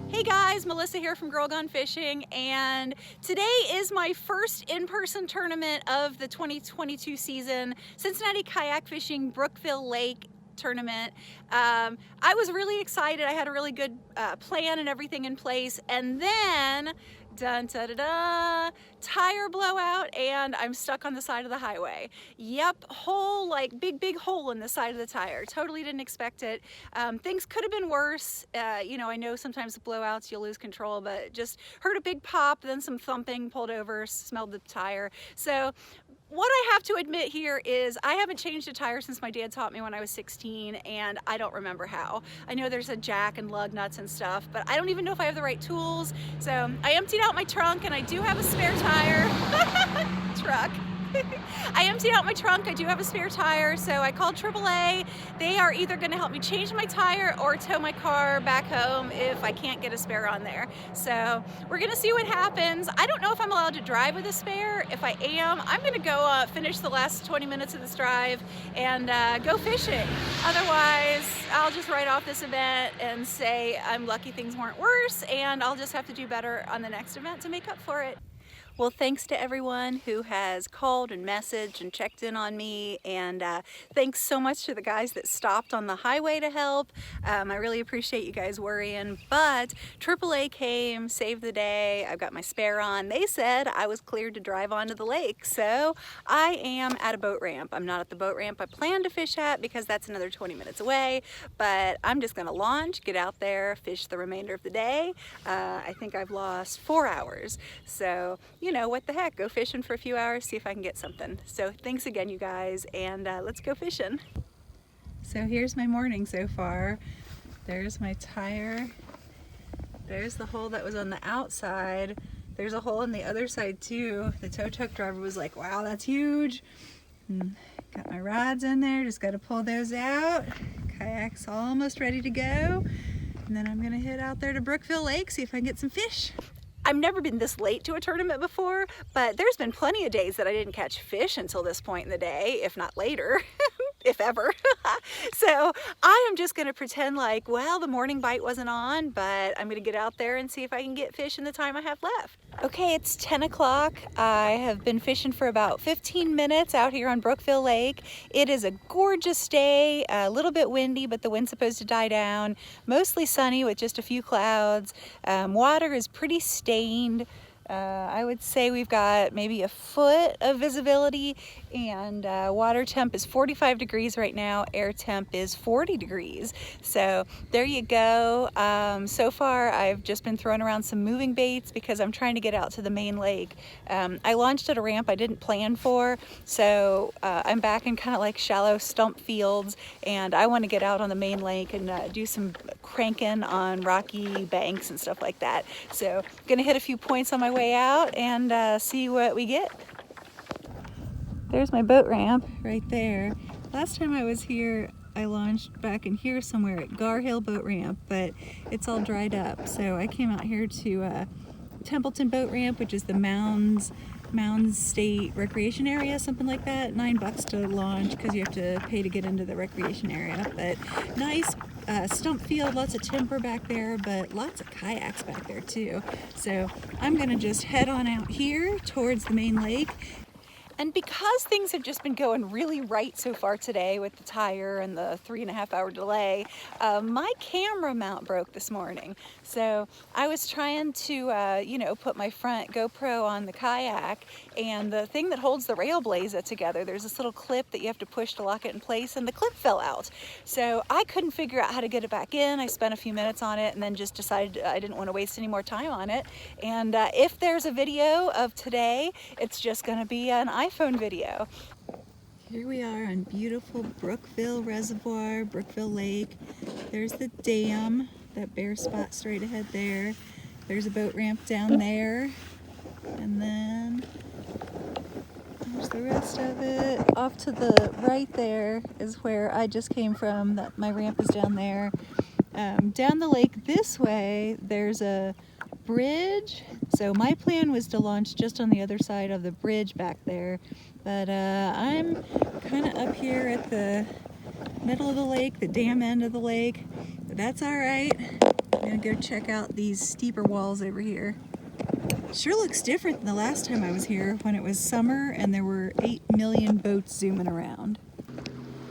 Hey guys, Melissa here from GirlGoneFishing, and today is my first in-person tournament of the 2022 season, Cincinnati Kayak Fishing Brookville Lake tournament. I was really excited. I had a really good plan and everything in place, and then dun da da da, tire blowout, and I'm stuck on the side of the highway. Yep, hole, like big hole in the side of the tire. Totally didn't expect it. Things could have been worse. You know, I know sometimes with blowouts you'll lose control, but just heard a big pop, then some thumping, pulled over, smelled the tire. So what I have to admit here is I haven't changed a tire since my dad taught me when I was 16, and I don't remember how. I know there's a jack and lug nuts and stuff, but I don't even know if I have the right tools. So I emptied out my trunk, and I do have a spare tire. Truck. I emptied out my trunk. I do have a spare tire, so I called AAA. They are either going to help me change my tire or tow my car back home if I can't get a spare on there. So we're going to see what happens. I don't know if I'm allowed to drive with a spare. If I am, I'm going to go finish the last 20 minutes of this drive and go fishing. Otherwise, I'll just write off this event and say I'm lucky things weren't worse, and I'll just have to do better on the next event to make up for it. Well, thanks to everyone who has called and messaged and checked in on me, and thanks so much to the guys that stopped on the highway to help. I really appreciate you guys worrying, but AAA came, saved the day. I've got my spare on. They said I was cleared to drive onto the lake, so I am at a boat ramp. I'm not at the boat ramp I plan to fish at because that's another 20 minutes away, but I'm just gonna launch, get out there, fish the remainder of the day. I think I've lost 4 hours, so you know, what the heck, go fishing for a few hours, see if I can get something. So thanks again, you guys, and let's go fishing. So here's my morning so far. There's my tire. There's the hole that was on the outside. There's a hole on the other side too. The tow truck driver was like, wow, that's huge. Got my rods in there, just got to pull those out. Kayak's almost ready to go. And then I'm gonna head out there to Brookville Lake, see if I can get some fish. I've never been this late to a tournament before, but there's been plenty of days that I didn't catch fish until this point in the day, if not later, if ever. So I am just gonna pretend like, well, the morning bite wasn't on, but I'm gonna get out there and see if I can get fish in the time I have left. Okay, it's 10 o'clock. I have been fishing for about 15 minutes out here on Brookville Lake. It is a gorgeous day, a little bit windy, but the wind's supposed to die down. Mostly sunny with just a few clouds. Water is pretty stained. I would say we've got maybe a foot of visibility, and water temp is 45 degrees right now. Air temp is 40 degrees. So there you go. So far I've just been throwing around some moving baits because I'm trying to get out to the main lake. I launched at a ramp I didn't plan for, so I'm back in kind of like shallow stump fields, and I want to get out on the main lake and do some cranking on rocky banks and stuff like that. So gonna hit a few points on my way out and see what we get. There's my boat ramp right there. Last time I was here, I launched back in here somewhere at Gar Hill Boat Ramp, but it's all dried up. So I came out here to Templeton Boat Ramp, which is the Mounds State Recreation Area, something like that. $9 to launch because you have to pay to get into the recreation area. But nice stump field, lots of timber back there, but lots of kayaks back there too. So I'm gonna just head on out here towards the main lake. And because things have just been going really right so far today with the tire and the 3.5 hour delay, my camera mount broke this morning. So I was trying to, you know, put my front GoPro on the kayak, and the thing that holds the rail blazer together, there's this little clip that you have to push to lock it in place, and the clip fell out. So I couldn't figure out how to get it back in. I spent a few minutes on it and then just decided I didn't want to waste any more time on it. And if there's a video of today, it's just going to be an iPhone video. Here we are on beautiful Brookville Reservoir, Brookville Lake. There's the dam, that bare spot straight ahead there. There's a boat ramp down there. And then there's the rest of it. Off to the right there is where I just came from. My ramp is down there. Down the lake this way, there's a bridge. So my plan was to launch just on the other side of the bridge back there. But I'm kind of up here at the Middle of the lake, the dam end of the lake, but that's all right. I'm gonna go check out these steeper walls over here. Sure looks different than the last time I was here when it was summer and there were 8 million boats zooming around.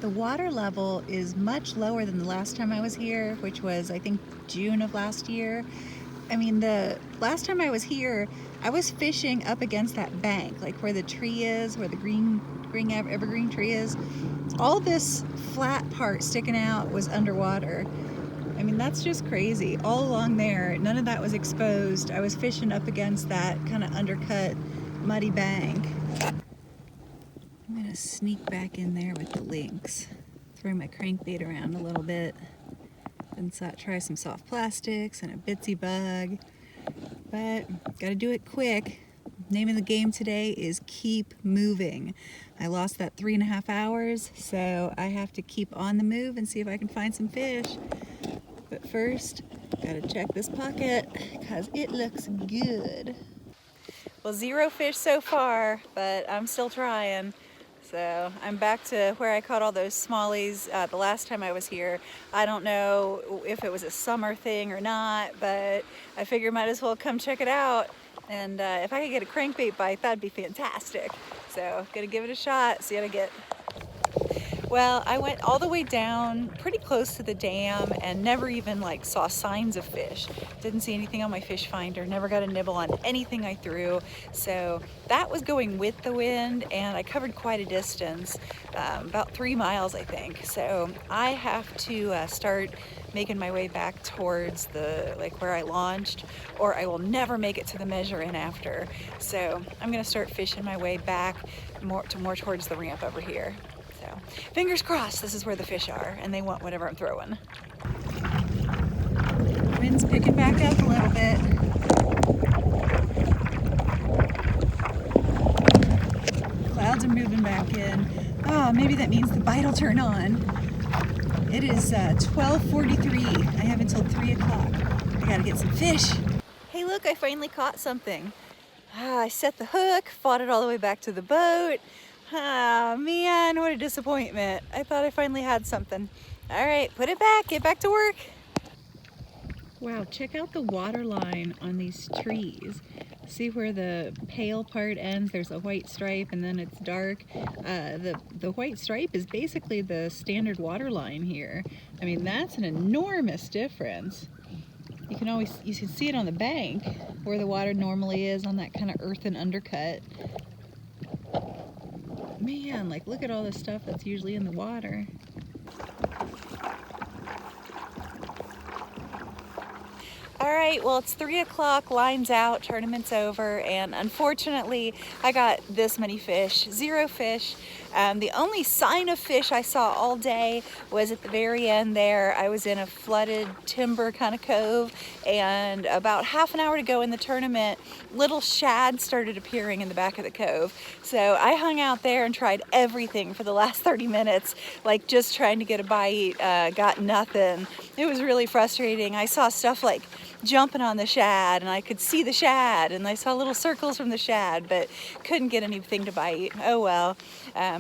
The water level is much lower than the last time I was here, which was, I think, June of last year. I mean, the last time I was here, I was fishing up against that bank, like where the tree is, where the green evergreen tree is. All this flat part sticking out was underwater. I mean, that's just crazy. All along there, none of that was exposed. I was fishing up against that kind of undercut, muddy bank. I'm gonna sneak back in there with the lynx. Throw my crankbait around a little bit. And try some soft plastics and a bitsy bug. But gotta do it quick. Name of the game today is keep moving. I lost that 3.5 hours, so I have to keep on the move and see if I can find some fish. But first, gotta check this pocket because it looks good. Well, 0 fish so far, but I'm still trying. So I'm back to where I caught all those smallies the last time I was here. I don't know if it was a summer thing or not, but I figured might as well come check it out. And if I could get a crankbait bite, that'd be fantastic. So gonna give it a shot, see what I get. Well, I went all the way down pretty close to the dam and never even saw signs of fish. Didn't see anything on my fish finder, never got a nibble on anything I threw. So that was going with the wind, and I covered quite a distance, about 3 miles I think. So I have to start making my way back towards the where I launched, or I will never make it to the measure in after. So I'm gonna start fishing my way back more towards the ramp over here. So fingers crossed this is where the fish are and they want whatever I'm throwing. Wind's picking back up a little bit. Clouds are moving back in. Oh, maybe that means the bite will turn on. It is 12:43. I have until 3 o'clock. I gotta get some fish. Hey look, I finally caught something. I set the hook, fought it all the way back to the boat. Ah, man, what a disappointment. I thought I finally had something. All right, put it back, get back to work. Wow, check out the water line on these trees. See where the pale part ends? There's a white stripe and then it's dark. The white stripe is basically the standard water line here. I mean, that's an enormous difference. You can see it on the bank where the water normally is on that kind of earthen undercut. Man, look at all the stuff that's usually in the water. All right, well, it's 3 o'clock, line's out, tournament's over, and unfortunately, I got this many fish, 0 fish. The only sign of fish I saw all day was at the very end there. I was in a flooded timber kind of cove, and about half an hour to go in the tournament, little shad started appearing in the back of the cove. So I hung out there and tried everything for the last 30 minutes, just trying to get a bite, got nothing. It was really frustrating. I saw stuff jumping on the shad, and I could see the shad, and I saw little circles from the shad, but couldn't get anything to bite. Oh well.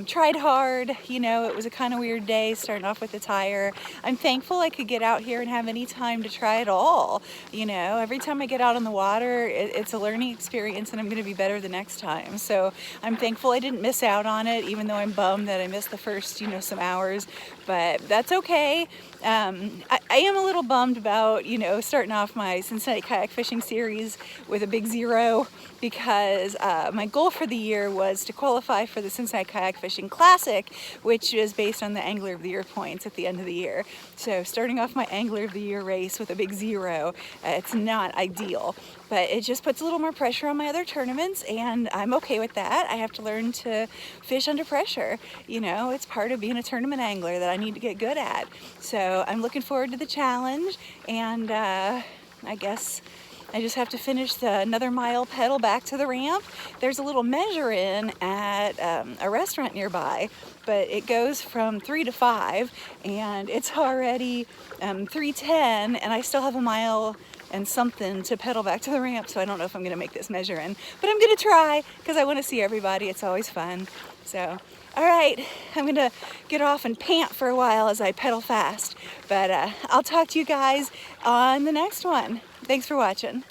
Tried hard, it was a kind of weird day starting off with the tire. I'm thankful I could get out here and have any time to try it all. Every time I get out on the water, it's a learning experience, and I'm going to be better the next time. So I'm thankful I didn't miss out on it, even though I'm bummed that I missed the first, some hours, but that's okay. I am a little bummed about, starting off my Cincinnati Kayak Fishing series with a big 0, because my goal for the year was to qualify for the Cincinnati Kayak Fishing Classic, which is based on the Angler of the Year points at the end of the year. So starting off my Angler of the Year race with a big 0, it's not ideal, but it just puts a little more pressure on my other tournaments, and I'm okay with that. I have to learn to fish under pressure. It's part of being a tournament angler that I need to get good at. So I'm looking forward to the challenge, and I guess I just have to finish another mile pedal back to the ramp. There's a little measure in at a restaurant nearby, but it goes from 3 to 5, and it's already 3:10, and I still have a mile and something to pedal back to the ramp, so I don't know if I'm gonna make this measure in, but I'm gonna try because I want to see everybody. It's always fun. So All right, I'm gonna get off and pant for a while as I pedal fast, but I'll talk to you guys on the next one. Thanks for watching.